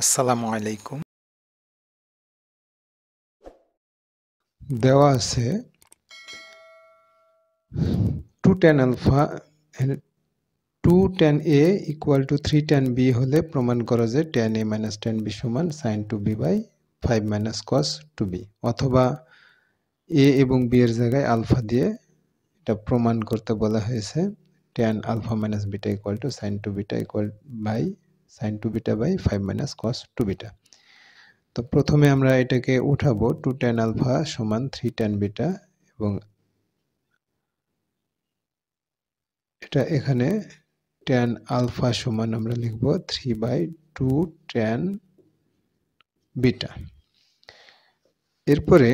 আসসালামু আলাইকুম। দেওয়া আছে 2 tan alpha and 2 tan a equal to 3 tan b হলে প্রমাণ করো যে tan a minus tan b সমান sin 2b by 5 minus cos 2b, অথবা a এবং b এর জায়গায় আলফা দিয়ে এটা প্রমাণ করতে বলা হয়েছে tan alpha minus beta equal to sin 2 beta equal by sin 2 beta by 5 minus cos 2 beta। তো প্রথমে আমরা এটাকে উঠাবো 2 tan alpha সমান 3 tan beta, এবং এটা এখানে tan alpha সমান আমরা লিখব 3/2 tan beta। এরপরে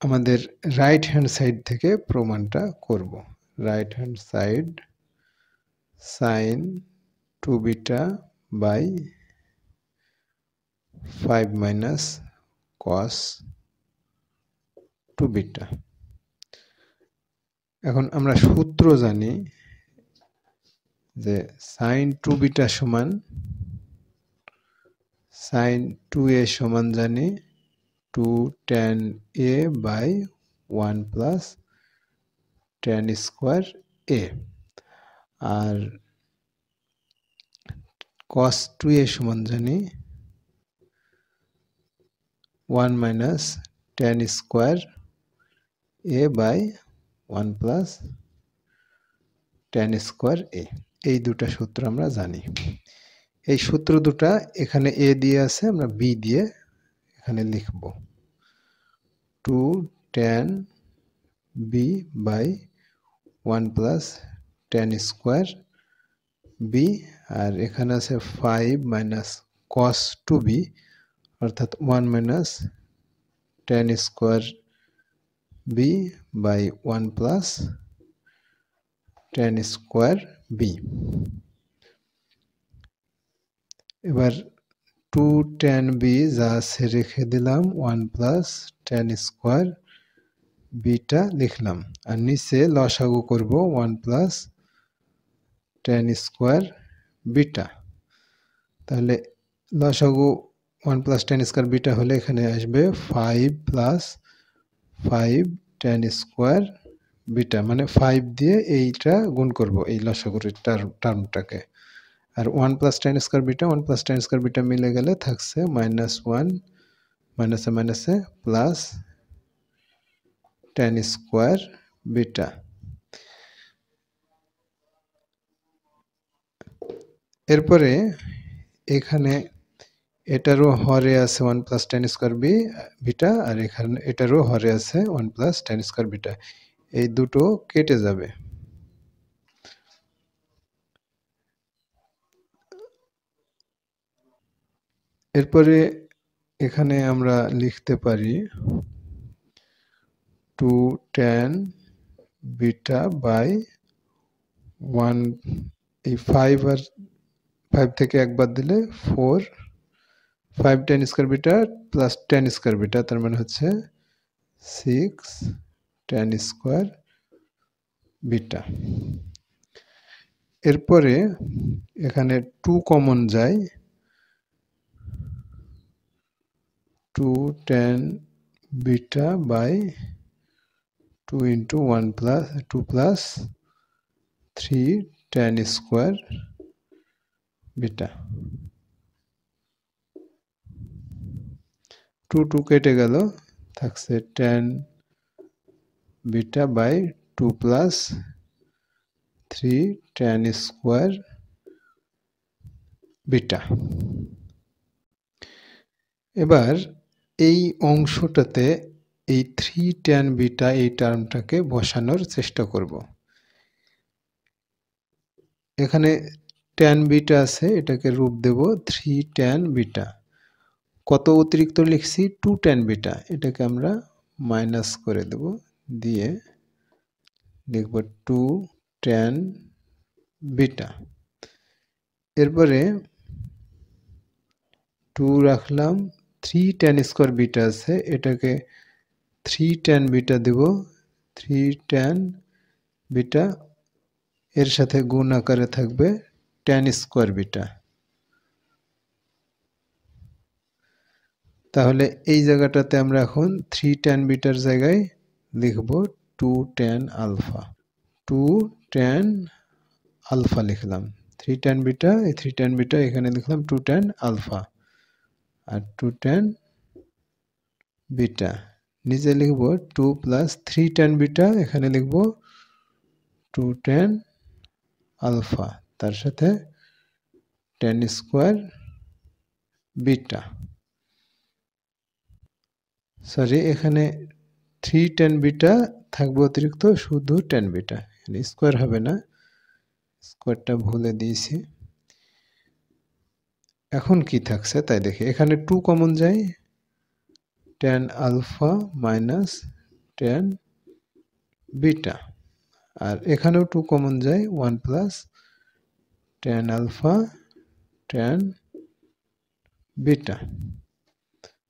আমাদের রাইট হ্যান্ড সাইড থেকে প্রমাণটা করব। Right hand side sin 2 beta by 5 minus cos 2 beta। এখন আমরা সূত্র জানি যে sin 2 beta সমান sin 2a সমান জানি 2 tan a by 1 plus tan square a, R cos 2a সমান জানি 1 minus tan square a by 1 plus tan square a। এই দুটো সূত্র আমরা জানি। এই সূত্র দুটো এখানে a দিয়ে আছে, আমরা b দিয়ে এখানে লিখব 2 tan b by 1 plus tan square b, আর এখানে আছে 5 minus cos 2b অর্থাৎ 1 minus tan square b by 1 plus tan square b। এবার 2 tan b যা আছে রেখে দিলাম, 1 plus tan square bটা লিখলাম, আর নিচে লসাগু করব 1 plus tan square beta। তাহলে লসাগু 1 plus tan square beta হলে এখানে আসবে 5 plus 5 tan square beta, মানে 5 দিয়ে এইটা গুণ করব এই লসাগুর টার্মটাকে, আর 1 plus tan square beta 1 plus tan square beta মিলে গেলে থাকছে -1 মাইনাসে মাইনাসে প্লাস tan square beta। এরপরে এখানে এটারও হরে আছে 1 plus tan square beta, আর এখানে এটারও হরে আছে 1 plus tan square beta, এই দুটো কেটে যাবে। এরপরে এখানে আমরা লিখতে পারি 2 tan beta by 1, এই 5 আর 5 থেকে একবার দিলে 4, 5 tan square beta plus tan square beta, তার মানে হচ্ছে 6 tan square beta। এরপরে এখানে 2 কমন যায়, 2 tan beta by 2 into 1 plus 2 plus 3 tan square beta। 2 2 কেটে গেল, থাকছে tan beta by 2 plus 3 tan square beta। এবার এই অংশটাতে এই 3 tan beta এই টার্মটাকে বসানোর চেষ্টা করব। এখানে tan beta আছে, এটাকে রূপ দেব 3 tan beta। কত অতিরিক্ত লিখছি 2 tan beta, এটাকে আমরা মাইনাস করে দেব, দিয়ে লিখব 2 tan beta। এরপরে 2 রাখলাম, 3 tan square beta আছে, এটাকে 3 tan beta দেব, 3 tan beta এর সাথে গুণ আকারে থাকবে tan square beta। তাহলে এই জায়গাটাতে আমরা এখন 3 tan বিটার জায়গায় লিখব 2 tan আলফা। 2 tan আলফা লিখলাম। 3 tan বিটা, এই 3 tan বিটা এখানে লিখলাম 2 tan আলফা। আর 2 tan বিটা নিচে লিখব 2 প্লাস 3 tan বিটা, এখানে লিখব 2 tan আলফা, তার সাথে tan স্কোয়ার বিটা। সরি, এখানে 3 tan বিটা থাকবে অতিরিক্ত, শুধু tan বিটা, এখানে স্কোয়ার হবে না, স্কোয়ারটা ভুলে দিয়েছি। এখন কি থাকছে তাই দেখি, এখানে 2 কমন যায়, tan alpha minus tan beta, আর এখানেও 2 কমন যায়, 1 plus tan alpha tan beta.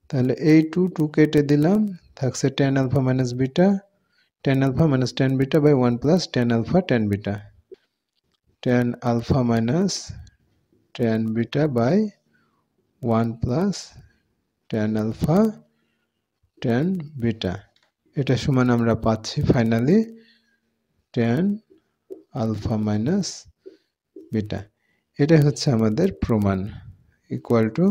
তাহলে এই 2 কেটে দিলাম, থাকছে tan alpha minus beta, tan alpha minus tan beta by 1 plus tan alpha tan beta. tan alpha minus tan beta by 1 plus tan alpha tan beta, এটা সমান আমরা পাচ্ছি finally tan alpha minus beta. এটা হচ্ছে আমাদের প্রমাণ, equal to